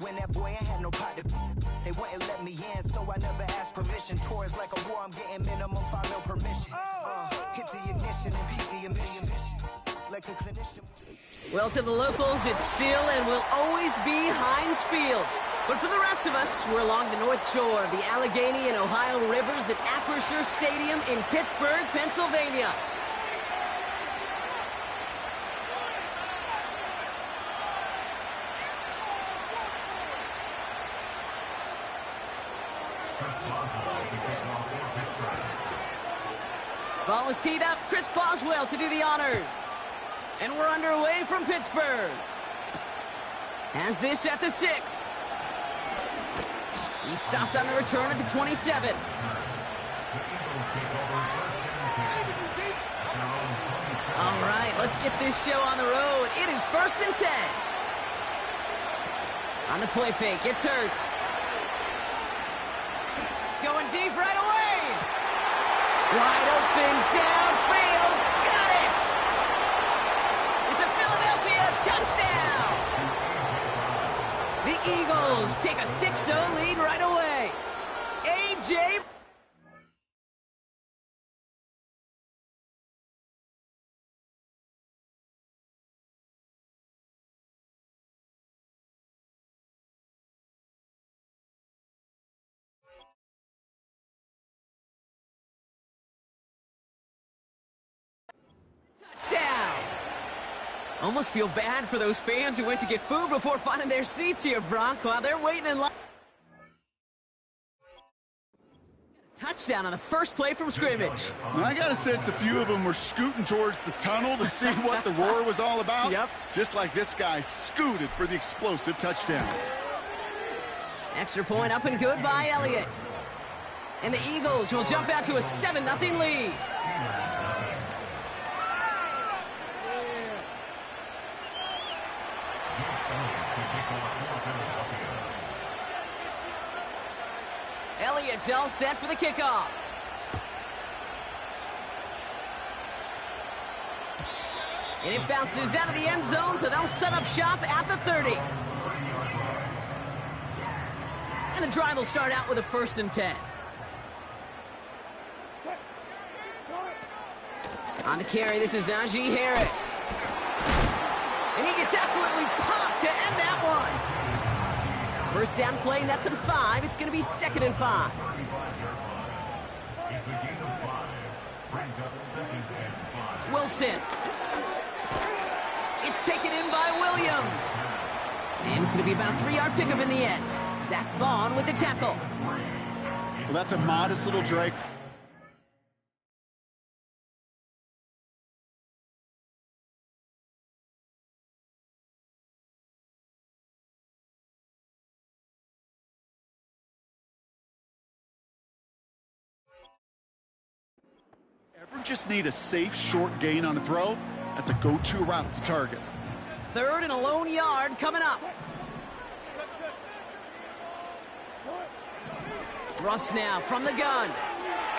when that boy ain't had no pot to. They wouldn't let me in, so I never asked permission. Tours like a war, I'm getting minimum 5 mil permission. Hit the ignition and beat the emission. Like a clinician. Well, to the locals, it's still and will always be Heinz Field. But for the rest of us, we're along the North Shore of the Allegheny and Ohio Rivers at Acrisure Stadium in Pittsburgh, Pennsylvania. Ball is teed up. Chris Boswell to do the honors. And we're underway from Pittsburgh. Has this at the 6. He stopped on the return at the 27. All right, let's get this show on the road. It is 1st and 10. On the play fake, it's Hurts. Going deep right away. Wide open, downfield, got it! It's a Philadelphia touchdown! The Eagles take a 6-0 lead right away. A.J. Touchdown! Almost feel bad for those fans who went to get food before finding their seats here, Brock, while they're waiting in line. Touchdown on the first play from scrimmage. And I got a sense a few of them were scooting towards the tunnel to see what the roar was all about. Yep. Just like this guy scooted for the explosive touchdown. Extra point up and good by Elliott. And the Eagles will jump out to a 7-0 lead. Elliott's all set for the kickoff. And it bounces out of the end zone, so they'll set up shop at the 30. And the drive will start out with a 1st and 10. On the carry, this is Najee Harris. And he gets absolutely popped to end that one. First down play, nets him 5. It's going to be 2nd and 5. Wilson. It's taken in by Williams. And it's going to be about a 3-yard pickup in the end. Zach Bond with the tackle. Well, that's a modest little drag. Ever just need a safe, short gain on a throw? That's a go-to route to target. 3rd and a lone yard coming up. Russ now from the gun.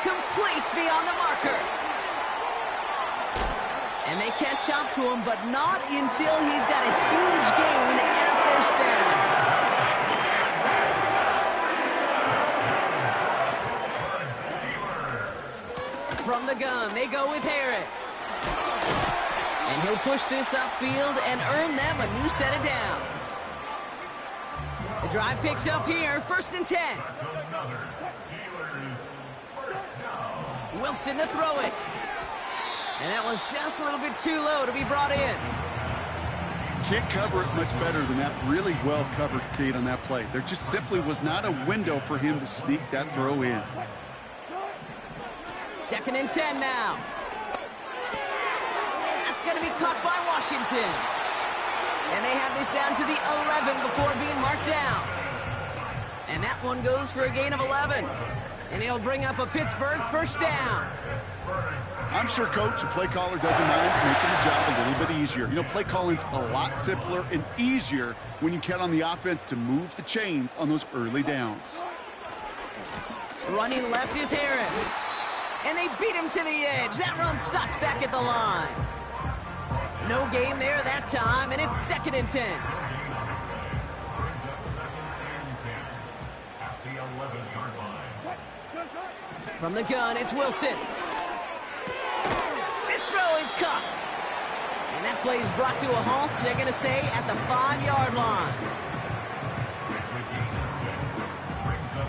Complete beyond the marker. And they catch up to him, but not until he's got a huge gain and a 1st down. From the gun, they go with Harris. And he'll push this upfield and earn them a new set of downs. The drive picks up here, 1st and 10. Wilson to throw it. And that was just a little bit too low to be brought in. Can't cover it much better than that really well covered Cade on that play. There just simply was not a window for him to sneak that throw in. 2nd and 10 now. That's going to be caught by Washington. And they have this down to the 11 before being marked down. And that one goes for a gain of 11. And he'll bring up a Pittsburgh 1st down. I'm sure Coach, the play caller, doesn't mind making the job a little bit easier. You know, play calling's a lot simpler and easier when you count on the offense to move the chains on those early downs. Running left is Harris. And they beat him to the edge. That run stopped back at the line. No gain there that time, and it's 2nd and 10. From the gun, it's Wilson. This throw is caught. And that play is brought to a halt, they're going to say, at the 5-yard line.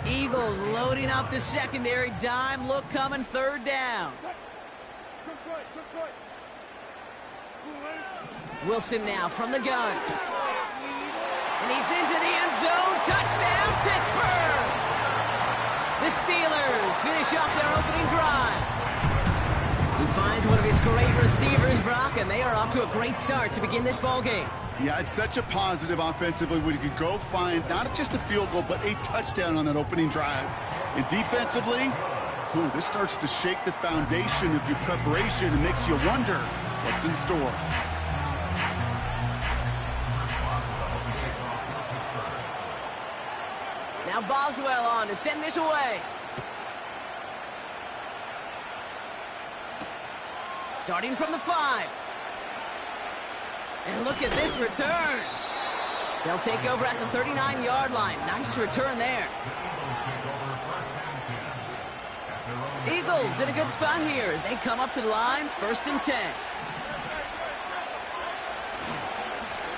Eagles loading up the secondary. Dime look coming, third down. Wilson now from the gun. And he's into the end zone. Touchdown, Pittsburgh! The Steelers finish off their opening drive. He finds one of his great receivers, Brock, and they are off to a great start to begin this ball game. Yeah, it's such a positive offensively when you can go find not just a field goal, but a touchdown on that opening drive. And defensively, this starts to shake the foundation of your preparation and makes you wonder what's in store. Now Boswell on to send this away. Starting from the 5. And look at this return. They'll take over at the 39-yard line. Nice return there. Eagles in a good spot here as they come up to the line, 1st and 10.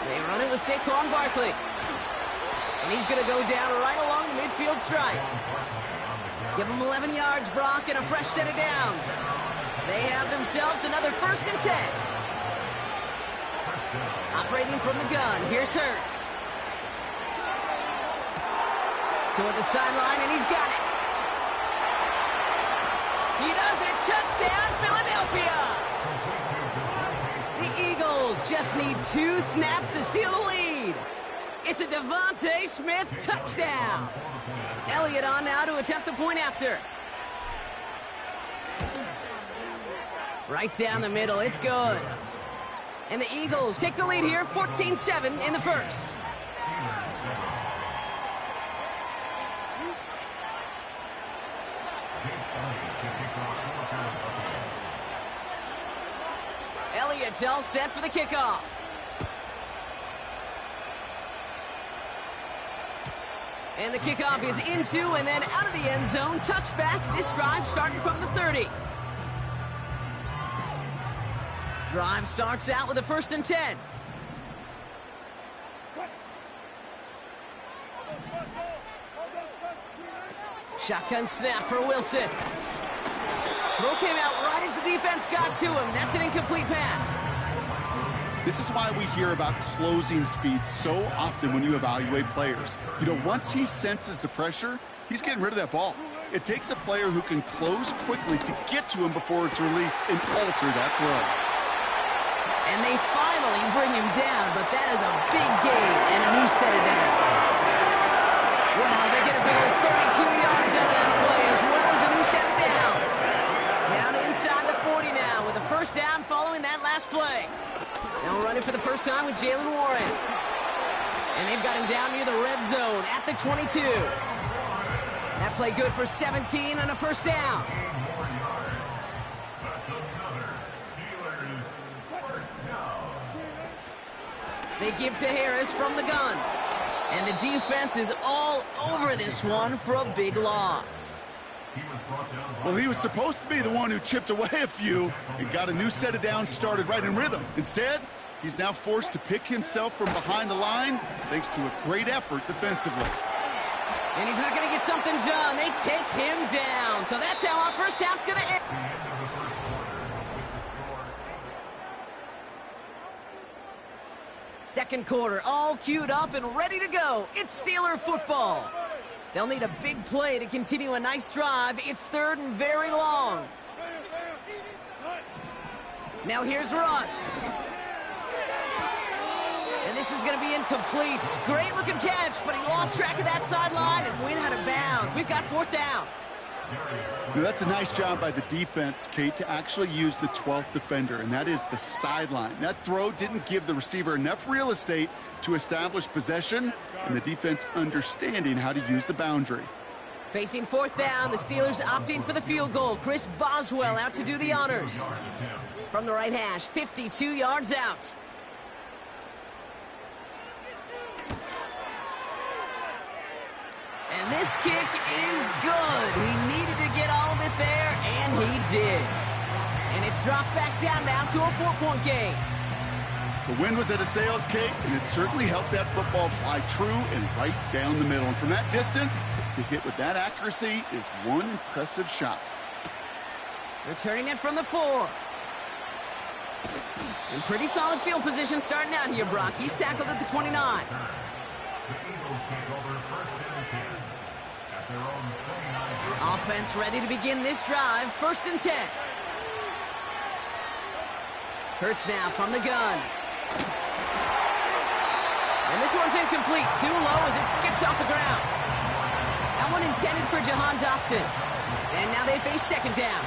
They run it with Saquon Barkley. And he's going to go down right along the midfield stripe. Give him 11 yards, Brock, and a fresh set of downs. They have themselves another 1st and 10. Operating from the gun, here's Hurts. Toward the sideline, and he's got it. He does it, touchdown, Philadelphia! The Eagles just need 2 snaps to steal the lead. It's a Devontae Smith touchdown. Elliott on now to attempt the point after. Right down the middle, it's good. And the Eagles take the lead here, 14-7 in the first. Elliott's all set for the kickoff. And the kickoff is into and then out of the end zone. Touchback. This drive starting from the 30. Drive starts out with a 1st and 10. Shotgun snap for Wilson. Throw came out right as the defense got to him. That's an incomplete pass. This is why we hear about closing speed so often when you evaluate players. Once he senses the pressure, he's getting rid of that ball. It takes a player who can close quickly to get to him before it's released and alter that throw. And they finally bring him down, but that is a big gain and a new set of downs. Wow, they get a big old 32 yards out of that play as well as a new set of downs. Down inside the 40 now with a 1st down following that last play. Now running for the first time with Jaylen Warren. And they've got him down near the red zone at the 22. That play good for 17 and a 1st down. They give to Harris from the gun. And the defense is all over this one for a big loss. Well, he was supposed to be the one who chipped away a few and got a new set of downs started right in rhythm. Instead, he's now forced to pick himself from behind the line thanks to a great effort defensively. And he's not going to get something done. They take him down. So that's how our first half's going to end. Second quarter, all queued up and ready to go. It's Steeler football. They'll need a big play to continue a nice drive. It's 3rd and very long. Now here's Russ. And this is going to be incomplete. Great looking catch, but he lost track of that sideline and went out of bounds. We've got 4th down. That's a nice job by the defense, Kate, to actually use the 12th defender, and that is the sideline. That throw didn't give the receiver enough real estate to establish possession, and the defense understanding how to use the boundary. Facing 4th down, the Steelers opting for the field goal. Chris Boswell out to do the honors. From the right hash, 52 yards out. And This kick is good. He needed to get all of it there, and he did. And it's dropped back down now to a 4-point game. The wind was at a sails, Kate, and it certainly helped that football fly true and right down the middle. And from that distance, to hit with that accuracy is one impressive shot. Returning it from the 4. In pretty solid field position starting out here, Brock. He's tackled at the 29. Offense ready to begin this drive. 1st and 10. Hurts now from the gun. And this one's incomplete. Too low as it skips off the ground. That one intended for Jahan Dotson. And now they face 2nd down.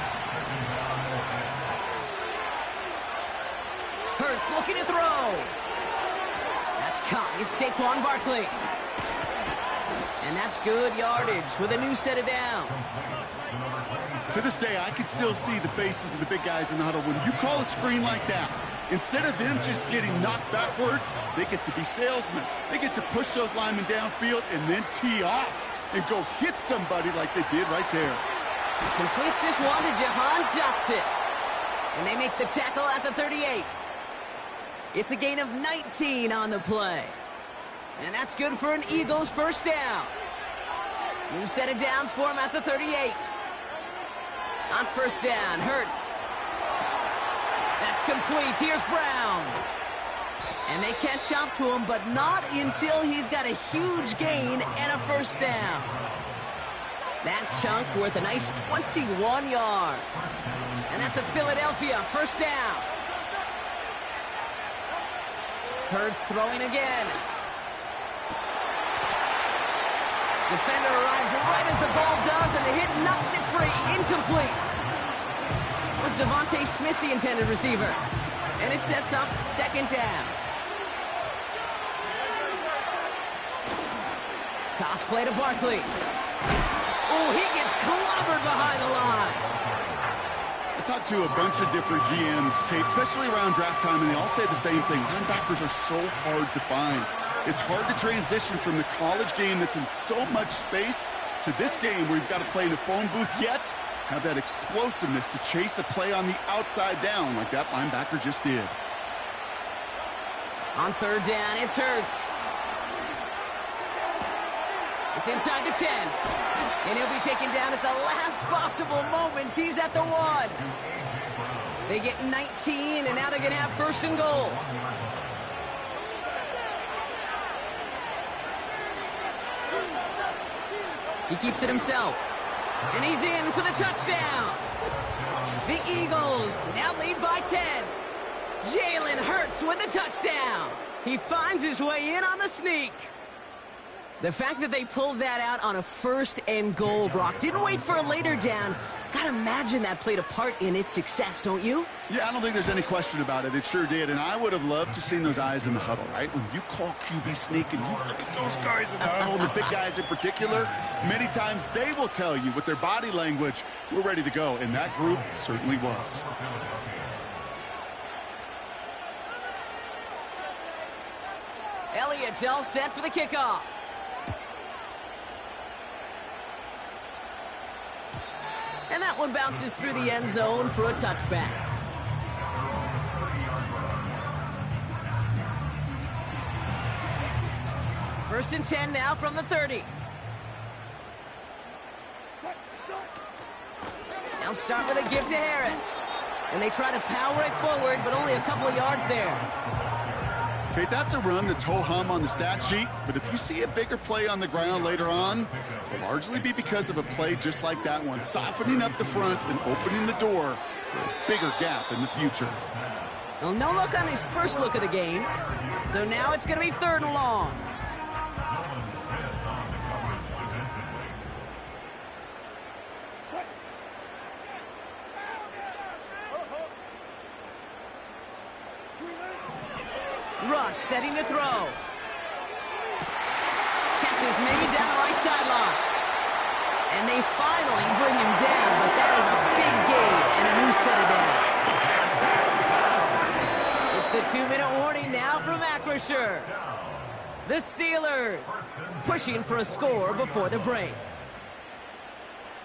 Hurts looking to throw. That's caught. It's Saquon Barkley. And that's good yardage with a new set of downs. To this day, I can still see the faces of the big guys in the huddle. When you call a screen like that, instead of them just getting knocked backwards, they get to be salesmen. They get to push those linemen downfield and then tee off and go hit somebody like they did right there. Completes this one to Jahan Dotson. And they make the tackle at the 38. It's a gain of 19 on the play. And that's good for an Eagles 1st down. New set of downs for him at the 38. On 1st down, Hurts. That's complete. Here's Brown. And they catch up to him, but not until he's got a huge gain and a 1st down. That chunk worth a nice 21 yards. And that's a Philadelphia 1st down. Hurts throwing again. Defender arrives right as the ball does, and the hit knocks it free. Incomplete. Was Devontae Smith the intended receiver? And it sets up 2nd down. Toss play to Barkley. Oh, he gets clobbered behind the line. I talked to a bunch of different GMs, Kate, especially around draft time, and they all say the same thing. Linebackers are so hard to find. It's hard to transition from the college game that's in so much space to this game where you've got to play in a phone booth, yet have that explosiveness to chase a play on the outside down like that linebacker just did. On 3rd down, it's Hurts. It's inside the 10. And he'll be taken down at the last possible moment. He's at the 1. They get 19, and now they're going to have 1st and goal. He keeps it himself. And he's in for the touchdown. The Eagles now lead by 10. Jalen Hurts with the touchdown. He finds his way in on the sneak. The fact that they pulled that out on a 1st and goal, Brock, didn't wait for a later down. Gotta imagine that played a part in its success, don't you? Yeah, I don't think there's any question about it. It sure did, and I would have loved to seen those eyes in the huddle, right? When you call QB sneak and you look at those guys in the huddle, the big guys in particular, many times they will tell you with their body language, we're ready to go, and that group certainly was. Elliott's all set for the kickoff. And that one bounces through the end zone for a touchback. First and 10 now from the 30. They'll start with a give to Harris. And they try to power it forward, but only a couple of yards there. Okay, that's a run that's ho-hum on the stat sheet, but if you see a bigger play on the ground later on, it'll largely be because of a play just like that one, softening up the front and opening the door for a bigger gap in the future. Well, no look on his first look of the game, so now it's going to be 3rd and long. Russ setting to throw. Catches maybe down the right sideline. And they finally bring him down, but that is a big gain and a new set of downs. It's the 2-minute warning now from Acrisure. The Steelers pushing for a score before the break.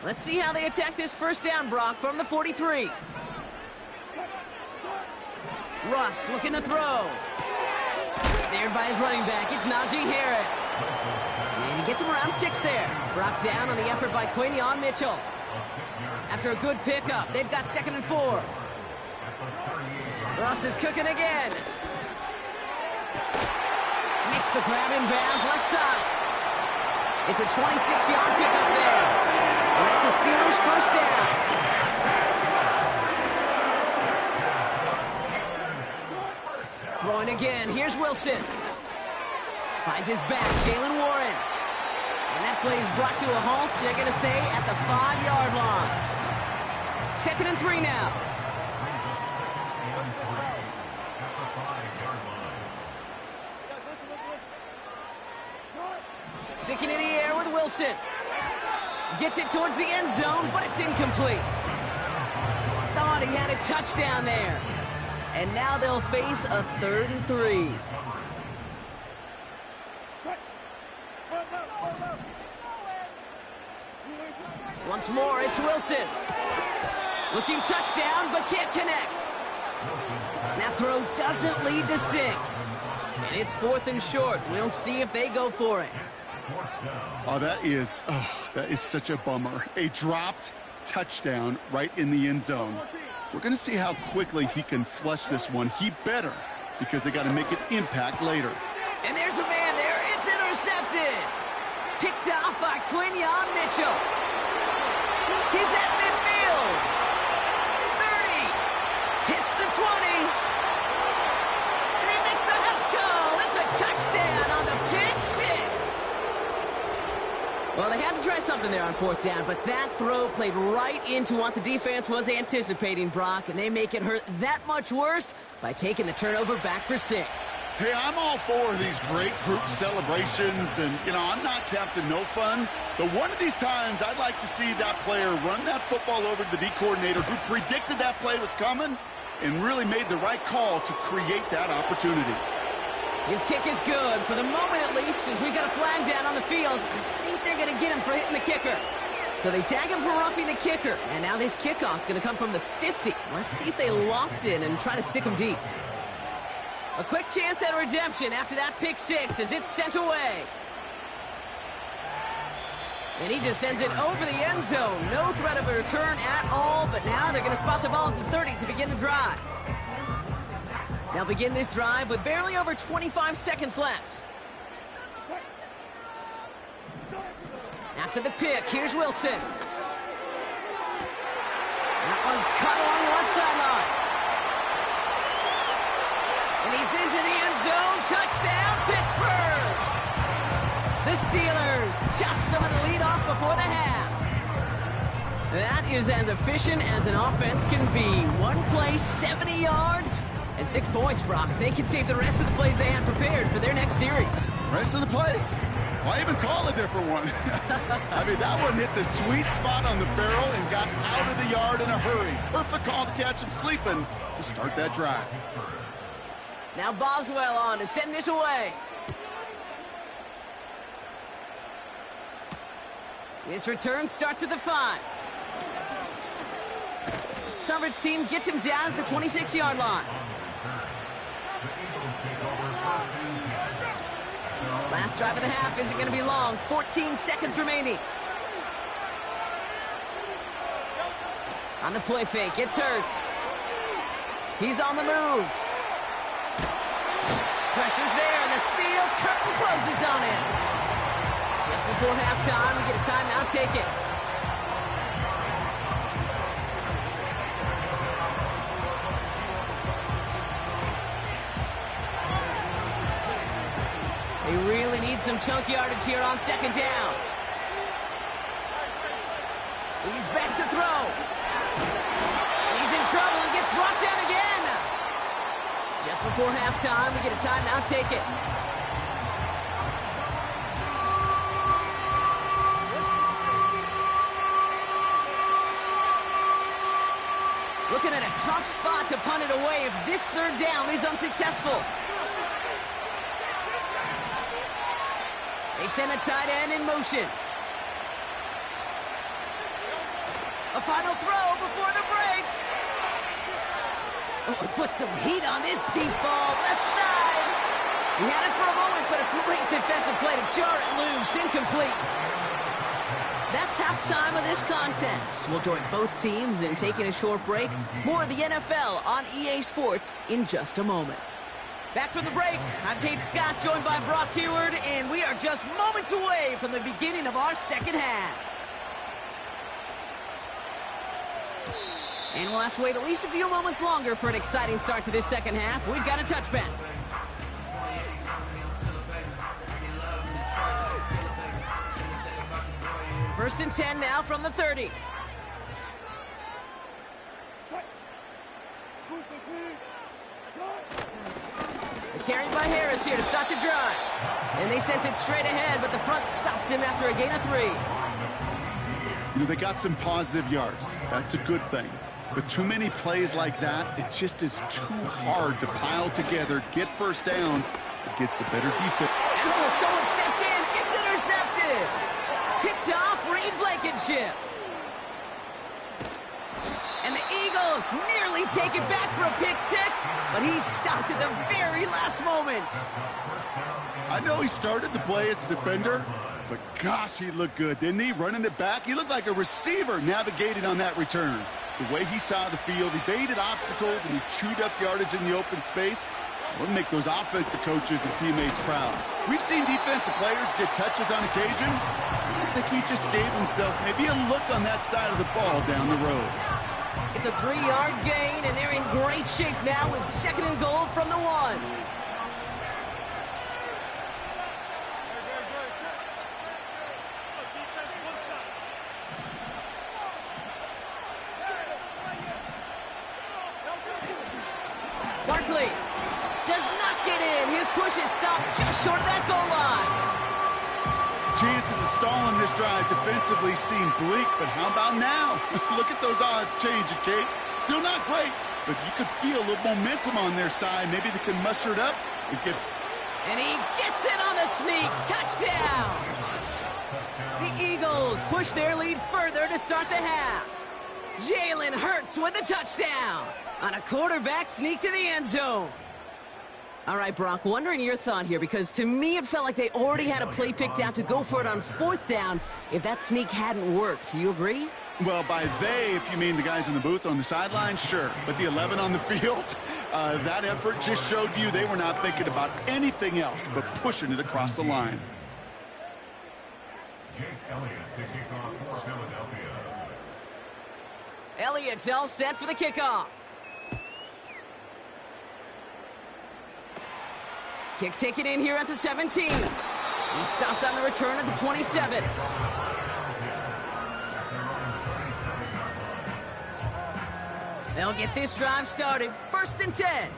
Let's see how they attack this first down, Brock, from the 43. Russ looking to throw. Snared by his running back, it's Najee Harris. And he gets him around 6 there. Brought down on the effort by Quinyon Mitchell. After a good pickup, they've got 2nd and 4. Russ is cooking again. Makes the grab in bounds left side. It's a 26-yard pickup there. And that's a Steelers first down. Throwing again. Here's Wilson. Finds his back. Jaylen Warren. And that play is brought to a halt, they're going to say, at the 5-yard line. 2nd and 3 now. Sticking in the air with Wilson. Gets it towards the end zone, but it's incomplete. Thought he had a touchdown there. And now they'll face a 3rd and 3. Once more, it's Wilson. Looking touchdown, but can't connect. That throw doesn't lead to 6. And it's 4th and short. We'll see if they go for it. Oh, that is such a bummer. A dropped touchdown right in the end zone. We're going to see how quickly he can flush this one. He better, because they got to make an impact later. And there's a man there. It's intercepted. Picked off by Quinyon Mitchell. He's at midfield. 30. Hits the 20. And he makes the half goal. It's a touchdown on the pick 6. Well, they had to try something there on 4th down, but that throw played right into what the defense was anticipating, Brock, and they make it hurt that much worse by taking the turnover back for 6. Hey, I'm all for these great group celebrations, and, I'm not Captain No Fun, but one of these times I'd like to see that player run that football over to the D coordinator who predicted that play was coming and really made the right call to create that opportunity. His kick is good, for the moment at least, as we got a flag down on the field. I think they're going to get him for hitting the kicker. So they tag him for roughing the kicker, and now this kickoff's going to come from the 50. Let's see if they loft in and try to stick him deep. A quick chance at redemption after that pick 6 as it's sent away. And he just sends it over the end zone. No threat of a return at all, but now they're going to spot the ball at the 30 to begin the drive. They'll begin this drive with barely over 25 seconds left. After the pick, here's Wilson. That one's cut along the left sideline. And he's into the end zone. Touchdown, Pittsburgh! The Steelers chop some of the lead off before the half. That is as efficient as an offense can be. One play, 70 yards, and 6 points, Brock. They can save the rest of the plays they had prepared for their next series. Rest of the plays? Why even call a different one? I mean, that one hit the sweet spot on the barrel and got out of the yard in a hurry. Perfect call to catch him sleeping to start that drive. Now Boswell on to send this away. His return starts at the 5. Coverage team gets him down at the 26-yard line. Last drive of the half isn't going to be long. 14 seconds remaining. On the play fake, it's Hurts. He's on the move. Pressure's there, and the steel curtain closes on him. Just before halftime, we get a timeout, take it. They really need some chunk yardage here on 2nd down. He's back to throw. He's in trouble and gets brought down again. Just before halftime, we get a timeout, take it. Looking at a tough spot to punt it away if this 3rd down is unsuccessful. send a tight end in motion. A final throw before the break. Oh, he put some heat on this deep ball, left side. He had it for a moment, but a great defensive play to jar it loose, incomplete. That's halftime of this contest. We'll join both teams in taking a short break. More of the NFL on EA Sports in just a moment. Back from the break, I'm Kate Scott, joined by Brock Huard, and we are just moments away from the beginning of our second half. And we'll have to wait at least a few moments longer for an exciting start to this second half. We've got a touchback. First and 10 now from the 30. Carried by Harris here to start the drive. And they sent it straight ahead, but the front stops him after a gain of 3. You know, they got some positive yards. That's a good thing. But too many plays like that, it just is too hard to pile together, get first downs against the better defense. And oh, someone stepped in. It's intercepted. Picked off Reed Blankenship. And the Eagles nearly take it back for a pick 6, but he stopped at the very last moment. I know he started the play as a defender, but gosh, he looked good, didn't he? Running it back, he looked like a receiver navigating on that return. The way he saw the field, he baited obstacles and he chewed up yardage in the open space. We'll make those offensive coaches and teammates proud. We've seen defensive players get touches on occasion. I think he just gave himself maybe a look on that side of the ball down the road. It's a 3-yard gain, and they're in great shape now with 2nd and goal from the 1. Barkley does not get in. His push is stopped just short of that goal line. Chances of stalling this drive defensively seem bleak, but how about now? Look at those odds changing, Kate. Still not great, but you could feel a little momentum on their side. Maybe they can muster it up and get... And he gets it on the sneak. Touchdown! The Eagles push their lead further to start the half. Jalen Hurts with a touchdown on a quarterback sneak to the end zone. All right, Brock, wondering your thought here, because to me it felt like they already had a play picked out to go for it on 4th down if that sneak hadn't worked. Do you agree? Well, by they, if you mean the guys in the booth on the sideline, sure. But the 11 on the field, that effort just showed you they were not thinking about anything else but pushing it across the line. Jake Elliott to kick off for Philadelphia. Elliott's all set for the kickoff. Kick taken in here at the 17. He stopped on the return at the 27. They'll get this drive started. 1st and 10.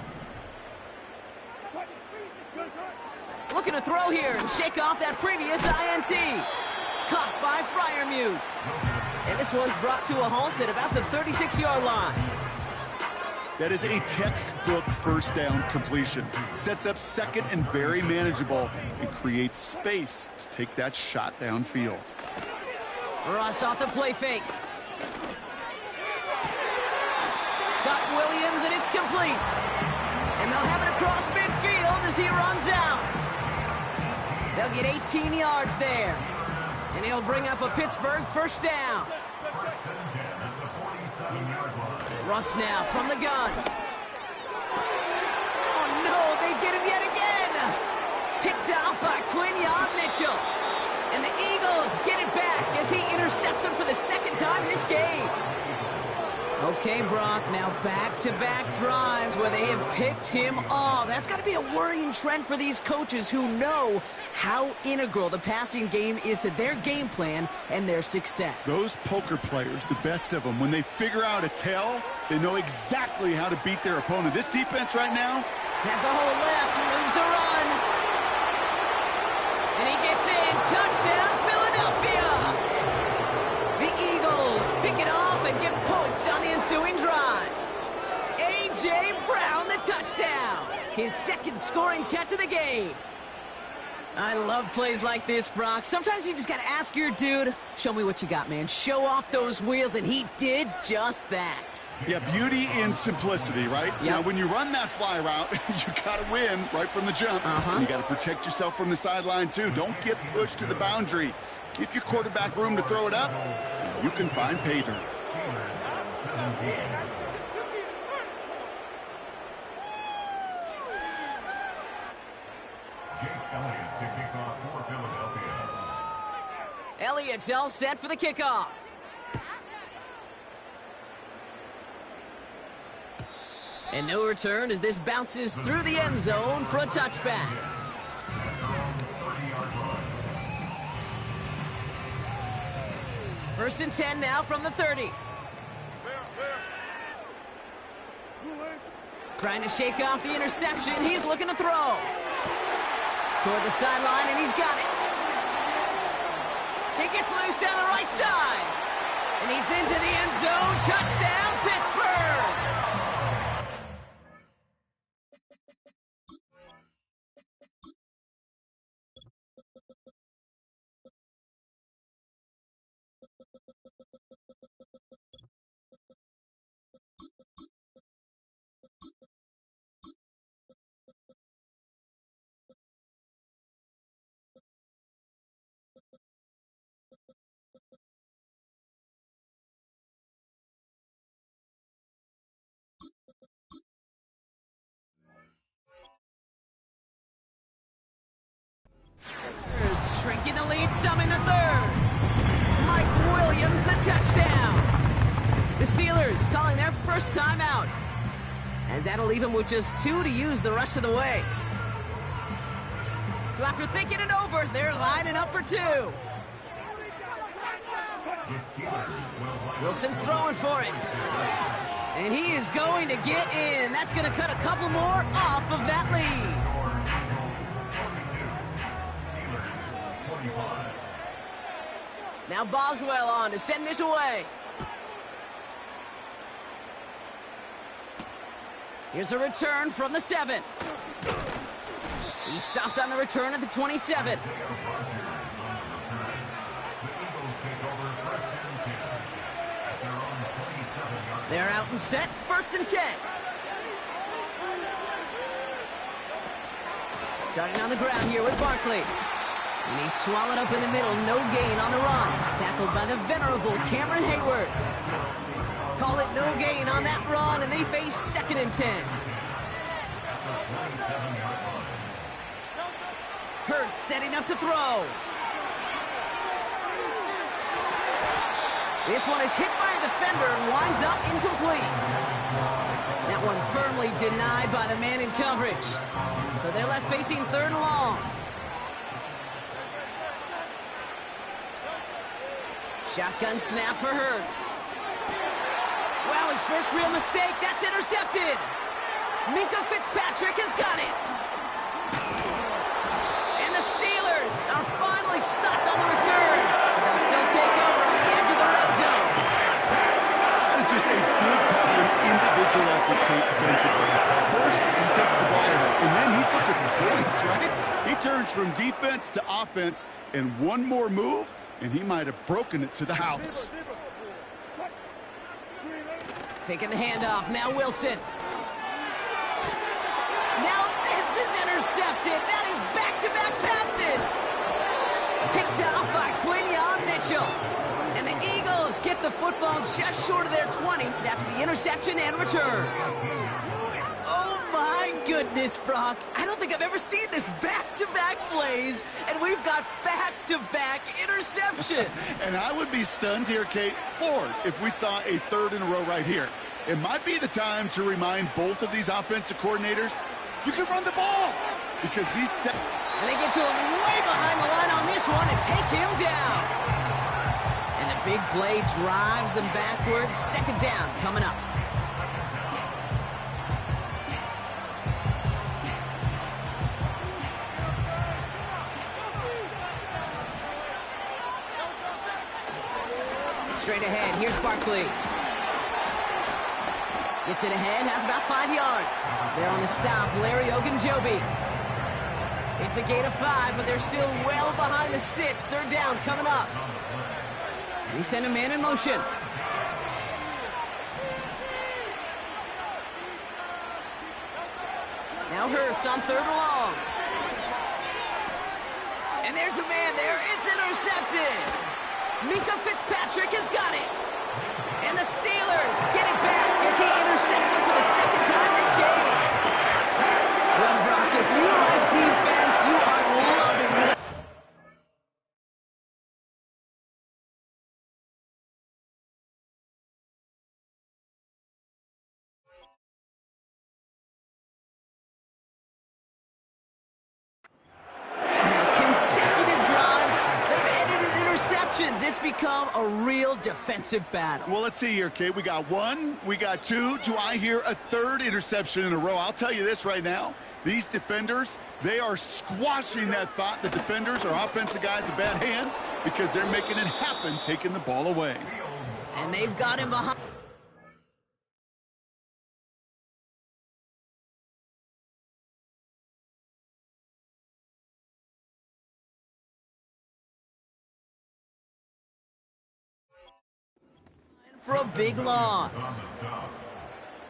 Looking to throw here and shake off that previous INT. Caught by Freiermuth. And this one's brought to a halt at about the 36-yard line. That is a textbook first down completion. Sets up 2nd and very manageable and creates space to take that shot downfield. Ross off the play fake. Got Williams, and it's complete. And they'll have it across midfield as he runs out. They'll get 18 yards there. And he'll bring up a Pittsburgh first down. Russ now from the gun. Oh, no, they get him yet again. Picked out by Quinyon Mitchell. And the Eagles get it back as he intercepts him for the 2nd time this game. Okay, Brock, now back-to-back drives where they have picked him off. That's got to be a worrying trend for these coaches who know how integral the passing game is to their game plan and their success. Those poker players, the best of them, when they figure out a tell, they know exactly how to beat their opponent. This defense right now has a hole left, room to run. And he gets in. Touchdown, Philadelphia. The Eagles pick it off and get points on the ensuing drive. A.J. Brown, the touchdown. His 2nd scoring catch of the game. I love plays like this, Brock. Sometimes you just gotta ask your dude, show me what you got, man. Show off those wheels, and he did just that. Yeah, beauty in simplicity, right? Yep. Now, when you run that fly route, you gotta win right from the jump. And you gotta protect yourself from the sideline, too. Don't get pushed to the boundary. Give your quarterback room to throw it up. You can find pay dirt. Jake Elliott to kick off for Philadelphia. Elliott's all set for the kickoff. And no return as this bounces through the end zone for a touchback. First and 10 now from the 30. Trying to shake off the interception. He's looking to throw. Toward the sideline, and he's got it. He gets loose down the right side. And he's into the end zone. Touchdown, Pittsburgh! Shrinking the lead some in the third. Mike Williams, the touchdown. The Steelers calling their first timeout, as that'll leave them with just 2 to use the rest of the way. So after thinking it over, they're lining up for 2. Wilson's throwing for it. And he is going to get in. That's going to cut a couple more off of that lead. Now Boswell on to send this away. Here's a return from the 7. He stopped on the return at the 27. They're out and set, first and 10. Starting on the ground here with Barkley. And he's swallowed up in the middle, no gain on the run. Tackled by the venerable Cameron Hayward. Call it no gain on that run, and they face second and 10. Hurts setting up to throw. This one is hit by a defender and winds up incomplete. That one firmly denied by the man in coverage. So they're left facing third and long. Shotgun snap for Hurts. Wow, his first real mistake. That's intercepted. Minkah Fitzpatrick has got it. And the Steelers are finally stopped on the return. But they'll still take over on the edge of the red zone. That is just a big-time individual effort defensively. First, he takes the ball away, and then he's looking for points, right? He turns from defense to offense, and one more move, and he might have broken it to the house. Taking the handoff, now Wilson. Now this is intercepted. That is back-to-back passes. Picked off by Quinyon Mitchell. And the Eagles get the football just short of their 20. That's the interception and return. Oh my goodness, Brock. I don't think I've ever seen this back-to-back plays, and we've got back-to-back interceptions. And I would be stunned here, Kate, floored, if we saw a third in a row right here. It might be the time to remind both of these offensive coordinators, you can run the ball, because these and they get to him way behind the line on this one and take him down. And the big play drives them backwards. Second down coming up. Straight ahead, here's Barkley. Gets it ahead, has about 5 yards. There on the stop, Larry Ogunjobi. It's a gain of 5, but they're still well behind the sticks. Third down coming up. They send a man in motion. Now Hurts on 3rd and long. And there's a man there. It's intercepted. Minkah Fitzpatrick has got it. And the Steelers get it back as he intercepts him for the 2nd time this game. Well, Brock, if you like defense, you are loving it. Consecutive drives that have ended in interceptions. It's become a real defensive battle. Well, let's see here, Kate. We got 1, we got 2. Do I hear a 3rd interception in a row? I'll tell you this right now. These defenders, they are squashing that thought. The defenders are offensive guys in bad hands because they're making it happen, taking the ball away. And they've got him behind. For a big loss.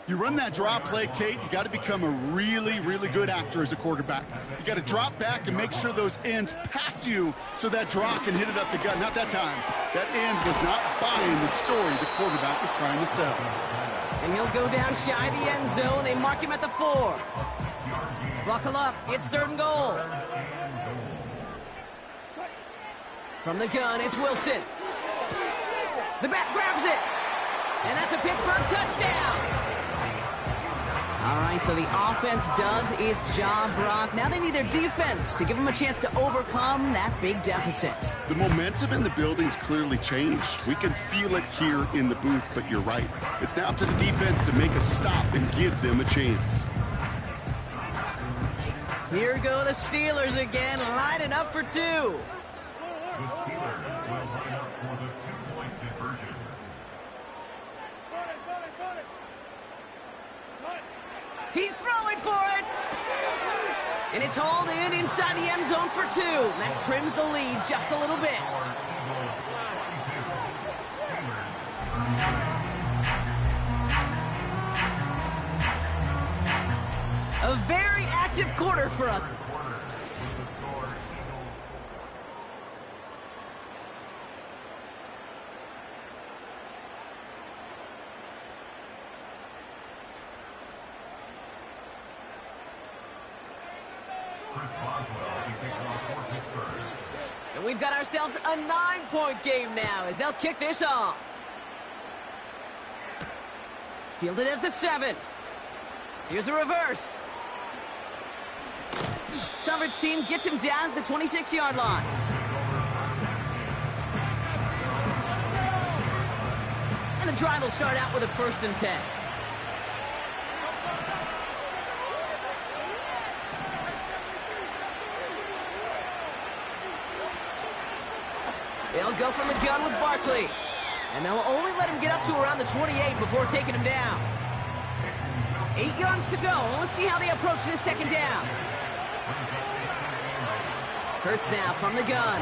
You run that drop play, Kate, you got to become a really, really good actor as a quarterback. You got to drop back and make sure those ends pass you so that draw can hit it up the gut. Not that time. That end was not buying the story the quarterback was trying to sell. And he'll go down shy of the end zone. They mark him at the 4. Buckle up. It's 3rd and goal. From the gun, it's Wilson. The back grabs it. And that's a Pittsburgh touchdown. All right, so the offense does its job, Brock. Now they need their defense to give them a chance to overcome that big deficit. The momentum in the building's clearly changed. We can feel it here in the booth, but you're right. It's now up to the defense to make a stop and give them a chance. Here go the Steelers again, lining up for 2. The Steelers will line up for the 2-point conversion. He's throwing for it! And it's hauled in inside the end zone for 2. That trims the lead just a little bit. A very active quarter for us. So we've got ourselves a 9-point game now as they'll kick this off. Fielded at the 7. Here's a reverse. Coverage team gets him down at the 26-yard line. And the drive will start out with a 1st and 10. They'll go from the gun with Barkley. And they'll only let him get up to around the 28 before taking him down. 8 yards to go. Let's see how they approach this 2nd down. Hurts now from the gun.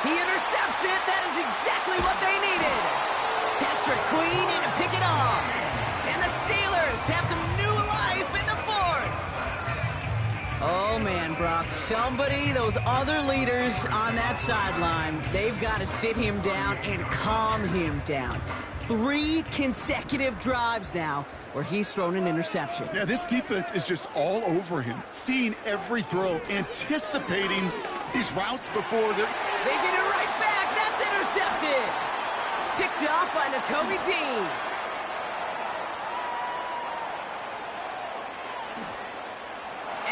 He intercepts it. That is exactly what they needed. Patrick Queen in to pick it off. And the Steelers have some new life in the 4th. Oh, man, Brock. Somebody, those other leaders on that sideline, they've got to sit him down and calm him down. 3 consecutive drives now where he's thrown an interception. Yeah, this defense is just all over him, seeing every throw, anticipating these routes before they're... They get it right back. That's intercepted. Picked up by Nakobe Dean.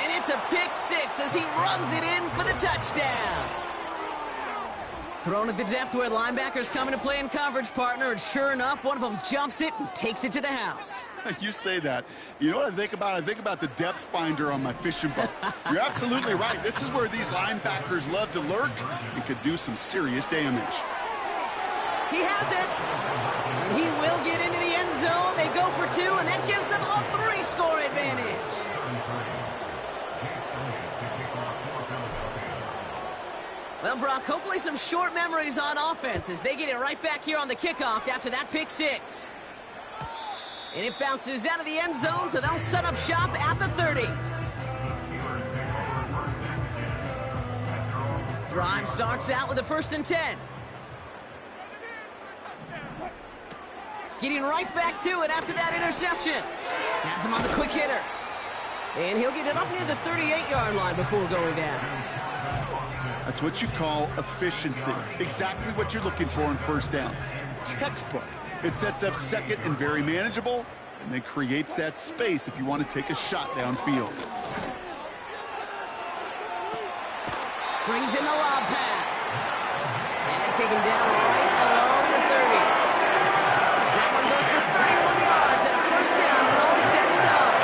And it's a pick 6 as he runs it in for the touchdown. Thrown at the depth where linebackers come into play in coverage, partner, and sure enough, one of them jumps it and takes it to the house. You say that. You know what I think about? I think about the depth finder on my fishing boat. You're absolutely right. This is where these linebackers love to lurk and could do some serious damage. He has it. And he will get into the end zone. They go for 2, and that gives them a 3-score advantage. Well, Brock, hopefully some short memories on offense as they get it right back here on the kickoff after that pick six. And it bounces out of the end zone, so they'll set up shop at the 30. Drive starts out with a 1st and 10. Getting right back to it after that interception. Has him on the quick hitter. And he'll get it up near the 38-yard line before going down. That's what you call efficiency. Exactly what you're looking for in 1st down. Textbook. It sets up 2nd and very manageable, and then creates that space if you want to take a shot downfield. Brings in the lob pass. And they take him down right along the 30. That one goes for 31 yards and a 1st down when all is said and done.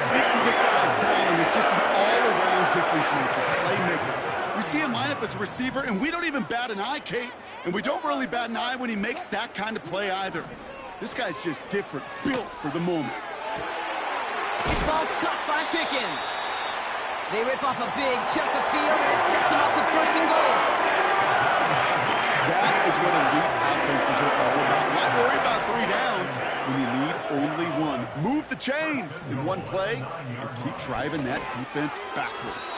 Speaks to this guy's talent. He's just an all-around difference maker, playmaker. We see him line up as a receiver, and we don't even bat an eye, Kate. And we don't really bat an eye when he makes that kind of play either. This guy's just different, built for the moment. This ball's caught by Pickens. They rip off a big chunk of field, and it sets them up with 1st and goal. That is what elite offenses are all about. Not worry about 3 downs when you need only 1. Move the chains in one play and keep driving that defense backwards.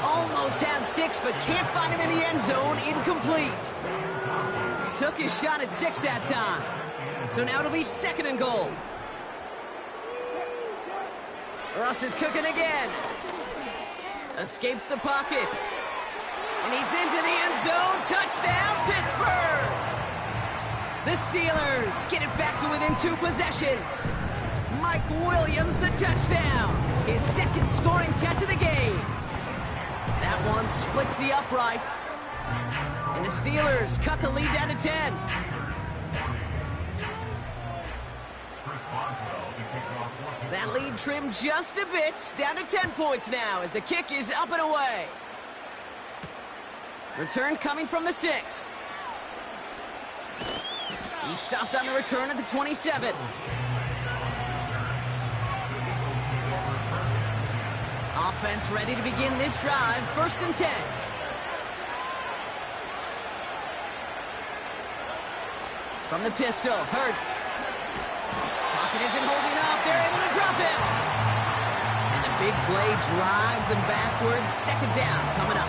Almost had 6, but can't find him in the end zone. Incomplete. Took his shot at 6 that time. So now it'll be 2nd and goal. Russ is cooking again. Escapes the pocket. And he's into the end zone. Touchdown, Pittsburgh! The Steelers get it back to within 2 possessions. Mike Williams, the touchdown. His 2nd scoring catch of the game. That one splits the uprights. And the Steelers cut the lead down to 10. That lead trimmed just a bit, down to 10 points now as the kick is up and away. Return coming from the 6. He stopped on the return at the 27. Offense ready to begin this drive, 1st and 10. From the pistol, Hurts. Pocket isn't holding up. They're able to drop him. And the big play drives them backwards. 2nd down coming up.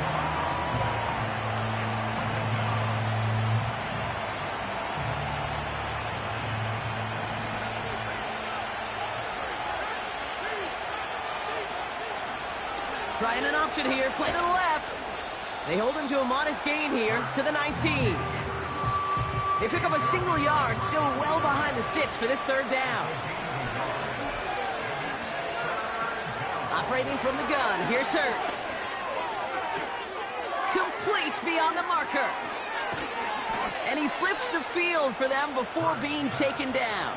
Trying an option here. Play to the left. They hold him to a modest gain here to the 19. They pick up a single yard, still well behind the sticks for this 3rd down. Operating from the gun, here's Hurts. Complete beyond the marker. And he flips the field for them before being taken down.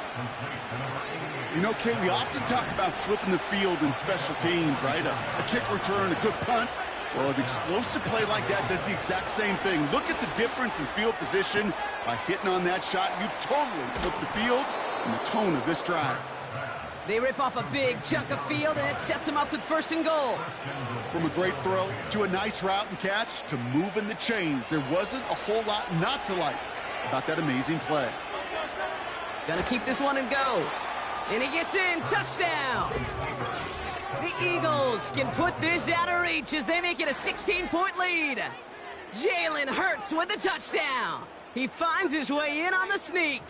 You know, Kate, we often talk about flipping the field in special teams, right? A kick return, a good punt. Well, an explosive play like that does the exact same thing. Look at the difference in field position by hitting on that shot. You've totally flipped the field and the tone of this drive. They rip off a big chunk of field, and it sets them up with 1st and goal. From a great throw to a nice route and catch to moving the chains, there wasn't a whole lot not to like about that amazing play. Gonna keep this one and go. And he gets in. Touchdown! The Eagles can put this out of reach as they make it a 16-point lead. Jalen Hurts with the touchdown. He finds his way in on the sneak.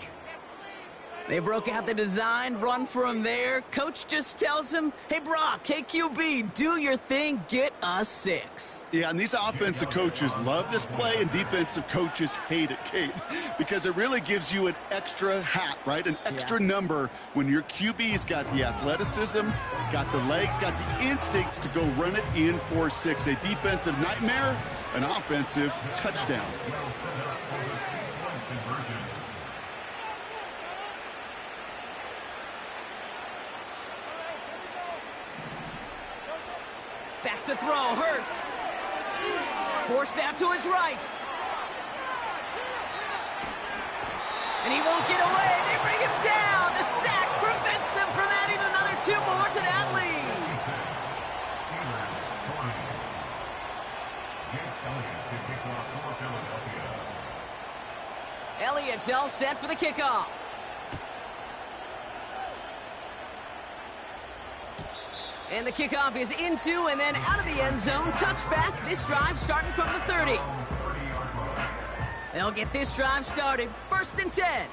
They broke out the design run for him there. Coach just tells him, hey, Brock, KQB, do your thing, get us 6. Yeah, and these offensive coaches love this play, and defensive coaches hate it, Kate, because it really gives you an extra hat, right? An extra number when your QB's got the athleticism, got the legs, got the instincts to go run it in for 6. A defensive nightmare, an offensive touchdown. Back to throw, Hurts. Forced out to his right. And he won't get away. They bring him down. The sack prevents them from adding another 2 more to that lead. Elliott's all set for the kickoff. And the kickoff is into and then out of the end zone. Touchback. This drive starting from the 30. They'll get this drive started. 1st and 10.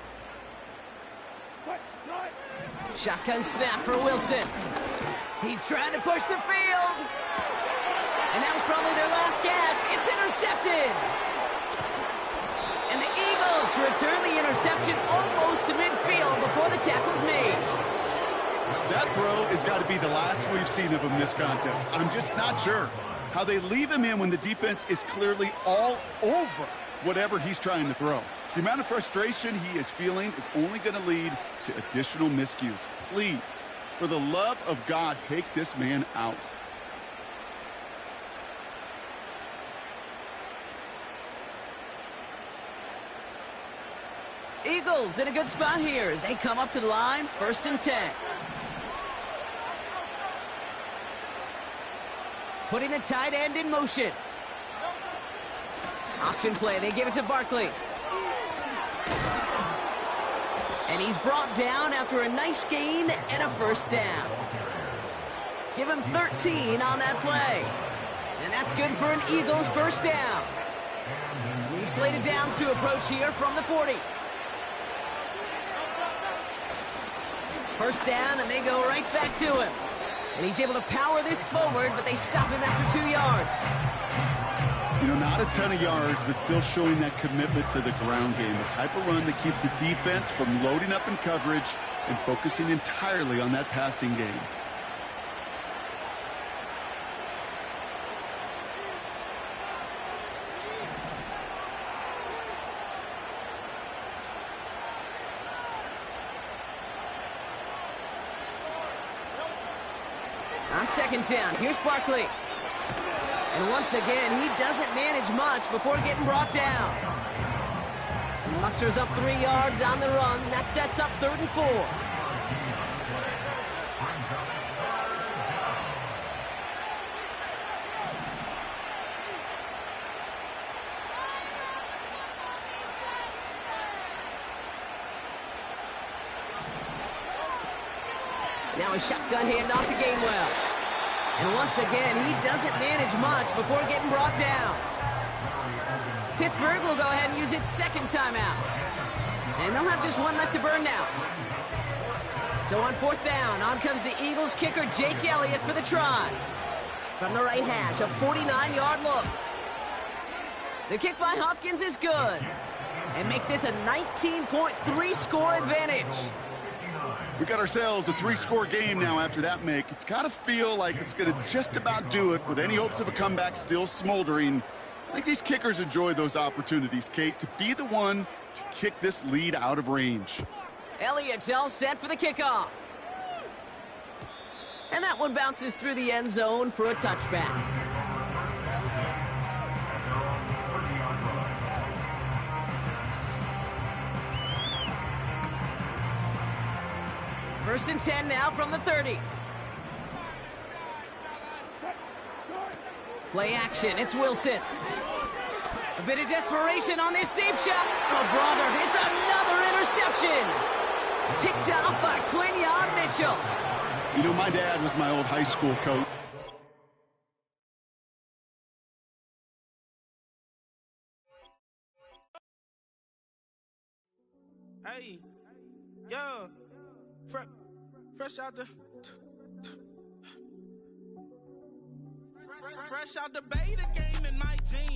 Shotgun snap for Wilson. He's trying to push the field. And that was probably their last gasp. It's intercepted. And the Eagles return the interception almost to midfield before the tackle's made. That throw has got to be the last we've seen of him this contest. I'm just not sure how they leave him in when the defense is clearly all over whatever he's trying to throw. The amount of frustration he is feeling is only going to lead to additional miscues. Please, for the love of God, take this man out. Eagles in a good spot here as they come up to the line. 1st and 10. Putting the tight end in motion. Option play. They give it to Barkley. And he's brought down after a nice gain and a 1st down. Give him 13 on that play. And that's good for an Eagles 1st down. New slated downs to approach here from the 40. 1st down, and they go right back to him. And he's able to power this forward, but they stop him after 2 yards. You know, not a ton of yards, but still showing that commitment to the ground game. The type of run that keeps the defense from loading up in coverage and focusing entirely on that passing game. On 2nd down, here's Barkley. And once again, he doesn't manage much before getting brought down. He musters up 3 yards on the run. That sets up 3rd and 4. Now a shotgun handoff to Gainwell. And once again, he doesn't manage much before getting brought down. Pittsburgh will go ahead and use its 2nd timeout. And they'll have just one left to burn now. So on 4th down, on comes the Eagles kicker, Jake Elliott, for the try. From the right hash, a 49-yard look. The kick by Hopkins is good. And make this a 19.3 score advantage. We got ourselves a 3-score game now after that make. It's got to feel like it's going to just about do it with any hopes of a comeback still smoldering. I think these kickers enjoy those opportunities, Kate, to be the one to kick this lead out of range. Elliott's all set for the kickoff. And that one bounces through the end zone for a touchback. First and 10 now from the 30. Play action, it's Wilson. A bit of desperation on this deep shot. Oh, brother, it's another interception. Picked off by Quinyon Mitchell. You know, my dad was my old high school coach. Hey, yo, fresh out the fresh out the beta game in my jeans.